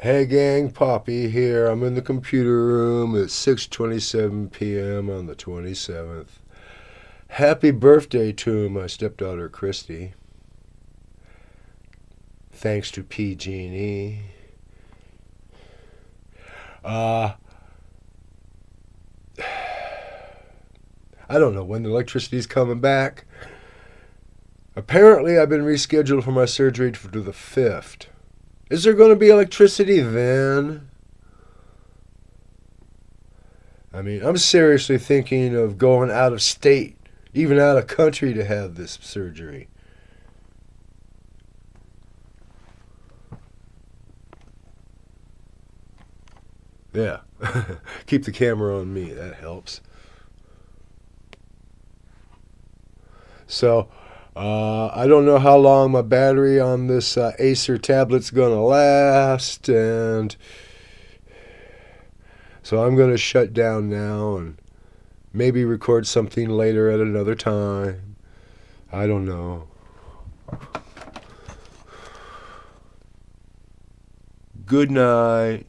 Hey gang, Poppy here. I'm in the computer room at 6:27 p.m. on the 27th. Happy birthday to my stepdaughter KRISTI. Thanks to PG&E. I don't know when the electricity's coming back. Apparently, I've been rescheduled for my surgery to the 5th. Is there going to be electricity then? I mean, I'm seriously thinking of going out of state, even out of country to have this surgery. Yeah. Keep the camera on me. That helps. So, I don't know how long my battery on this Acer tablet's going to last, and so I'm going to shut down now and maybe record something later at another time. I don't know. Good night.